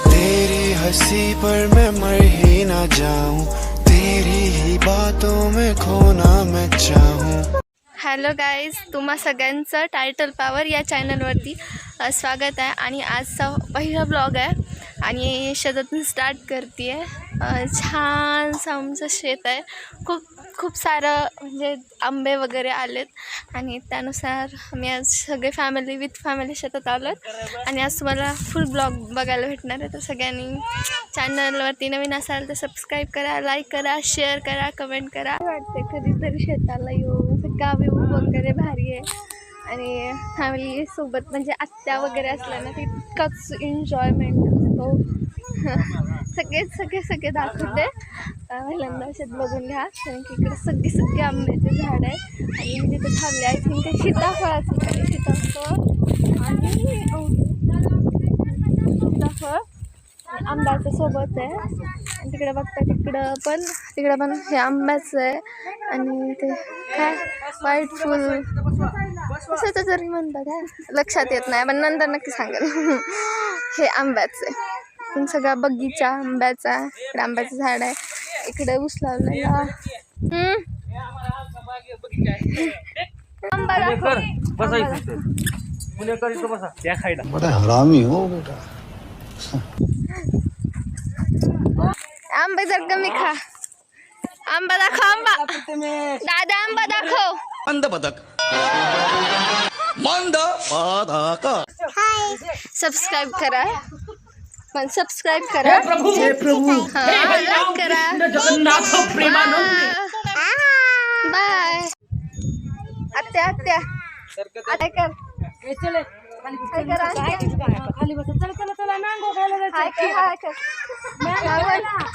तेरी हंसी पर मैं मर ही ना जाऊं, तेरी ही बातों में खोना मैं चाहूं। हॅलो गाईज, तुम्हा सगळ्यांचं टायटल पॉवर या चॅनलवरती स्वागत आहे. आणि आजचा पहिला ब्लॉग आहे आणि शेतातून स्टार्ट करते आहे. छानसं आमचं शेत आहे. खूप सारं म्हणजे आंबे वगैरे आलेत आणि त्यानुसार आम्ही आज सगळे विथ फॅमिली शेतात आलो आणि आज तुम्हाला फुल ब्लॉग बघायला भेटणार आहे. तर सगळ्यांनी चॅनलवरती नवीन असाल तर सबस्क्राईब करा, लाईक करा, शेअर करा, कमेंट करा. वाटते कधीतरी शेताला येऊन गावी वगैरे भारी आहे आणि फॅमिली सोबत म्हणजे आत्या वगैरे असल्या ना तितकाच एन्जॉयमेंट असतो. सगळे दाखवते. पहिल्यांदा शेत बघून घ्या कारण की इकडे सगळे आंब्याचे झाड आहे आणि मी तिथे थांबले. आय थिंक ते सीताफळाचं आहे. सीताफळ आणि आंब्याच्या सोबत आहे. आणि तिकडे बघता तिकडं पण हे आंब्याचं आहे आणि ते काय व्हाईट फुल कसं तरी म्हणतात आहे, लक्षात येत नाही पण नंतर नक्की सांगेल. हे आंब्याचं आहे. पण सगळा बगीचा आंब्याचा. इकडे आंब्याचं झाड आहे, इकडे ऊस लावलेला. हरामी हो बेटा. आंबे जर कमी खा. आंबा दाखव. आंबा दादा, आंबा दाखव. मंद बदक. सबस्क्राईब करा. पण सबस्क्राईब करा. जय प्रभू. लाईक करा. जगन्नाथ प्रेमानंद. बाय. आत्या कर.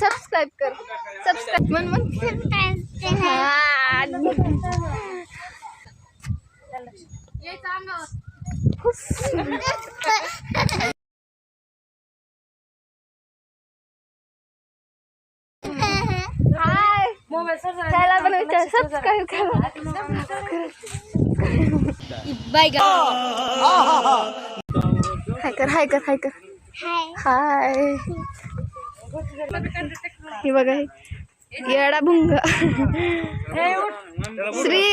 सबस्क्राईब कर. सबस्क्राईब त्याला पण विचार. सबस्क्राईब करा. बाय हाय कर. हाय. हे बघा येडा भुंग. श्री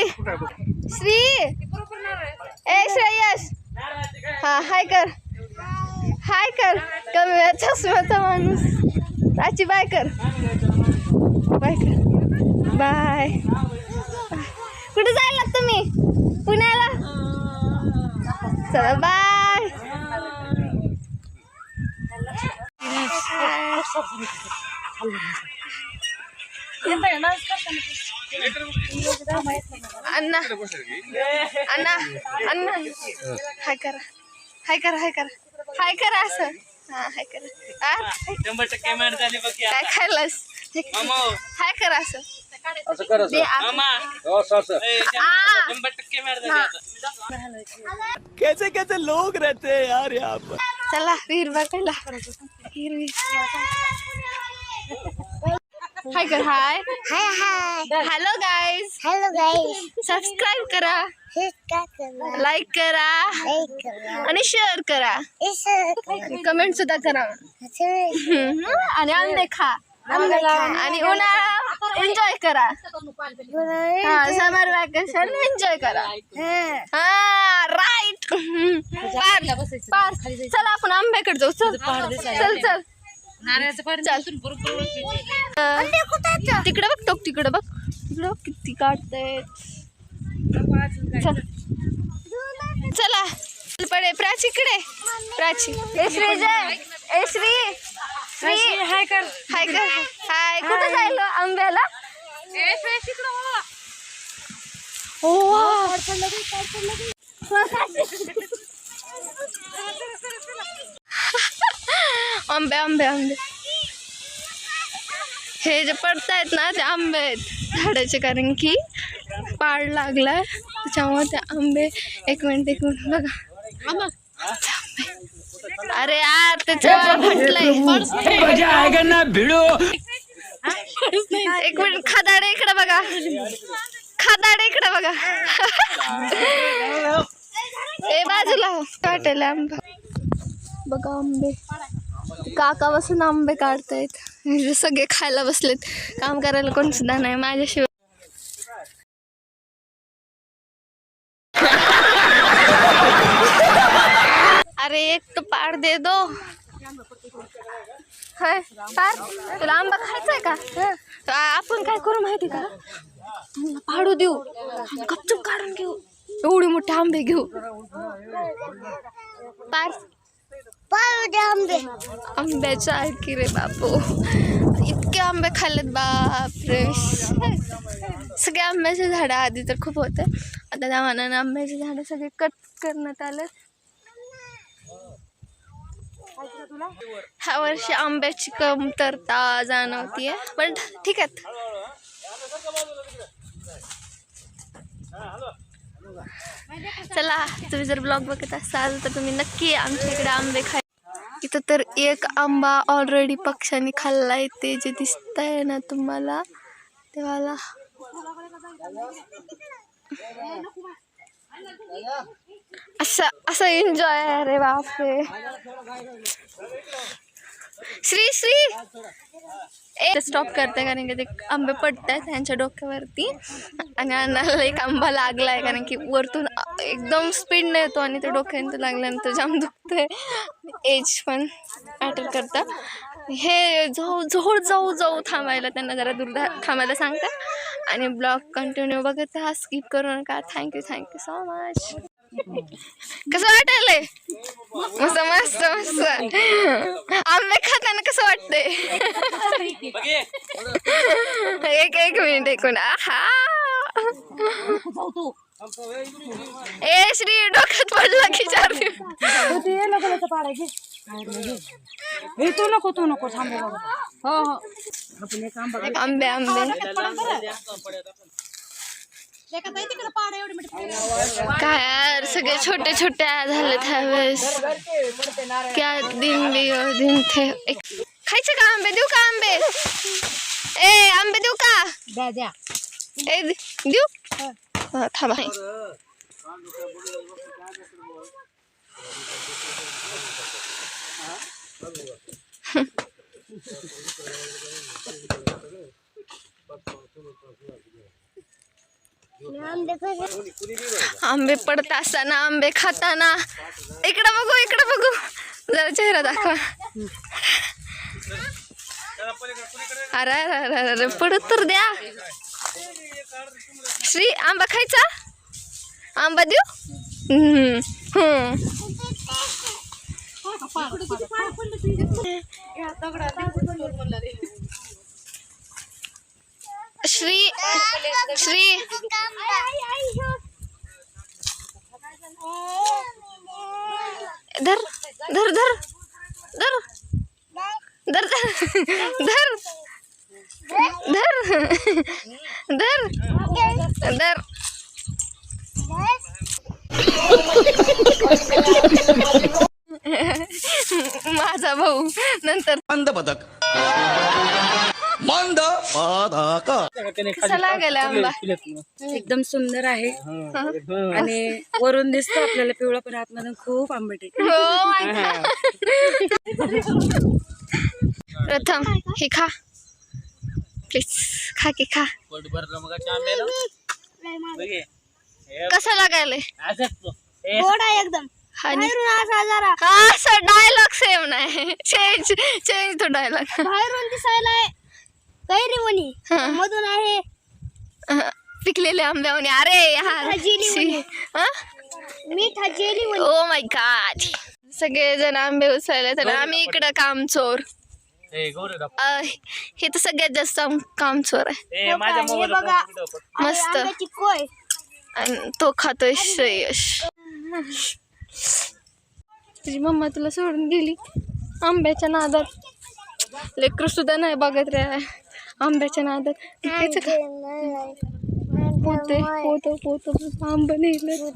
ए श्रेयस. हा हाय कर. कमी चष्म्याचा माणूस. आजी बाय कर. बाय. कुठे जायला तुम्ही? पुण्याला. चला बाय. अण्णा हाय करा असं. हा हाय करा. 100% काय खायलास? हाय करा असं. कैसे लोग रहते हैं यार यहाँ पर. चला विहीर बघायला. हाय कर. हाय. Hello guys. सबस्क्राईब करा, लाईक करा आणि शेअर करा, कमेंट सुद्धा करा. आणि आंबे खा आणि उन्हाळा एन्जॉय करा. समर वॅकेशन एन्जॉय करा. हा राईट. चला आपण आंब्याकडे जाऊ. चल तिकडे बघ किती काढतायत. चला पडे प्राचीकडे. श्री हाय कर. हाय. कुठे जायलो आंब्याला? आंबे हे जे पडतायत ना ते आंबे आहेत झाडाचे, कारण की पाड लागलाय त्याच्यामुळे ते आंबे. एक मिनिट बघा. अरे यार त्याच्यावर फटलंय. एक मिनिट, खादाडे इकडे बघा, खादाडे इकडे बघा. ए बाजूला हो. काटेल आंबा बघा, आंबे काका बसून आंबे काढतायत. सगळे खायला बसलेत, काम करायला कोण सुद्धा नाही माझ्याशिवाय. अरे एक तो पाड दे दो. हाय पार, तुला आंबा खायचाय का? आपण काय करू माहिती का, पाडू देऊ, गपचूप काढून घेऊ, एवढे मोठे आंबे घेऊ. पार आंब्याचं आहे की रे बापू, इतके आंबे खाल्लेत बापरे. सगळे आंब्याचे झाडं आधी तर खूप होते, आता त्या मानाने आंब्याचे झाडं सगळे कट करण्यात आले. ह्या वर्षी आंब्याची कमतरता जाणवतीये, पण ठीक आहे. चला, तुम्ही जर ब्लॉग बघत असाल तर तुम्ही नक्की आमच्या इकडे आंबे खा. इथं तर एक आंबा ऑलरेडी पक्ष्यांनी खाल्लाय, ते जे दिसतंय ना तुम्हाला तेव्हाला. असं एन्जॉय आहे रे बापरे. श्री स्टॉप करते कारण की ते आंबे पडत आहेत त्यांच्या डोक्यावरती, आणि अन्नाला एक आंबा लागलाय कारण की वरतून एकदम स्पीडने येतो आणि ते डोक्यानं लागल्यानंतर जाम दुखतंय. एज पण मॅटर करतं. हे जाऊ थांबायला, त्यांना जरा दूर थांबायला सांगतात. आणि ब्लॉग कंटिन्यू बघत राहा, स्किप करू नका. Thank you so much. कसं वाटायलंय? मस्त मस्त मस्त आंबे खाताना कसं वाटतंय? एक मिनिट. आहा, ए श्री, डोक्यात पडला की 4 तू नको आंबे. काय यार, सगळे छोटे छोटे झालेत ह्यावेळेस. क्या दिन थे. खायचे का आंबे? देऊ का आंबे? ए आंबे देऊ का? ए देऊ? थांबा. आंबे पडत असताना, आंबे खाताना. इकडं बघू, जरा चेहरा दाखवा. अरे पडत तर द्या. श्री, आंबा खायचा? आंबा देऊ? श्री धर धर धर धर धर धर धर धर धर. माझा भाऊ नंतर कसा लागेल आंबा? एकदम सुंदर आहे आणि वरून दिसतो आपल्याला पिवळा, पण आतमधून खूप आंबट आहे. प्रथम हे खा प्लीज, खा की खा. कसा लागायला? एकदम असं डायलॉग सेम नाही, चेंज तो डायलॉग. बाहेरून दिसायला कैरी मनी, मधून आहे पिकलेले आंब्यावणी. अरे मीठा जेली. Oh my God. सगळे जण आंबे उचलायला, तर आम्ही इकडं कामचोर. हे तर सगळ्यात जास्त कामचोर आहे. मस्त. आणि तो खातोय श्रेयश. तुझी मम्मा तुला सोडून गेली आंब्याच्या नादात. लेकरू सुद्धा नाही बघत रे आंब्याच्या नादात. आंबा नेलं.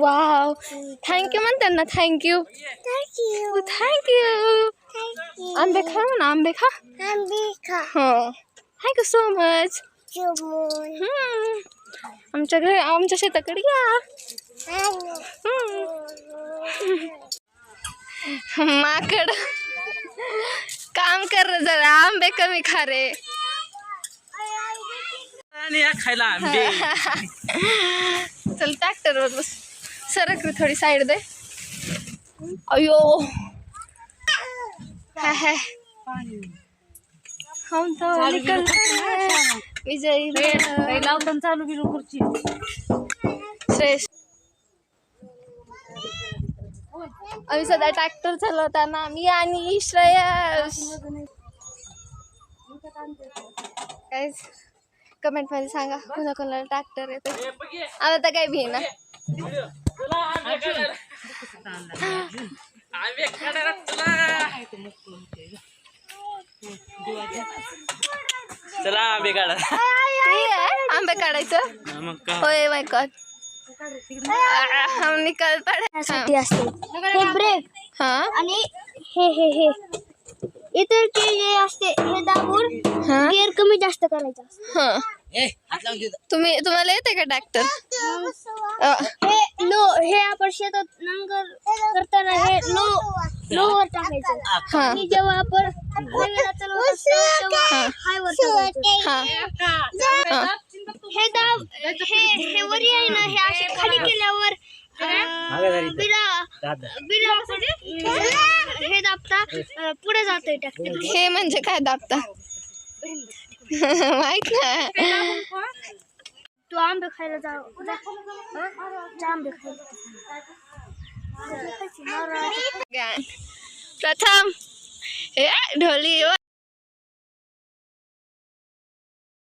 वाव, थँक्यू म्हण त्यांना. थँक्यू. आंबे खा ना, आंबे खा. हो, थँक्यू सो मच. आमच्या घरी, आमच्या शेताकडे या. माकड काम कर रे जरा, आंबे कमी खा रे. आणि या खायला आंबे. चल ट्रॅक्टर वर बस. सरक रे थोडी साईड दे. अयो है हम तो निकल विजयी लावताना चालू बिलू खुर्ची. श्रेष्ठ. आम्ही सध्या ट्रॅक्टर चालवताना मी आणि श्रेयस. काय कमेंट मध्ये सांगा कोणा कोणाला ट्रॅक्टर येतो. आता तर काही भी ना. आंबे खाणार तुला. चला आंबे काढा. ठीक आहे आंबे काढायचं. मग का होय माय गॉड. हम निकल पडे. साठी असते हे ब्रेक हा आणि हे इतर ते जे असते हे दाबून हा गिअर कमी जास्त करायचं असतं. हा. तुम्हाला येते का ट्रॅक्टर. हे लो हे आपण शेतात नांगर करताना हे लोवर टाकायचं हा आणि जेव्हा आपण हायवेला चालवत असतो तेव्हा हायवर टाकायचं. हा हे दाब हे वरी आहे ना हे असे खाली केल्यावर बिना हे दाबता पुढे जातोय ट्रॅक्टर. हे म्हणजे काय दाबता माहित नाही. तू आंबे खायला जा आंबे खायला. प्रथम हे ढोली ओ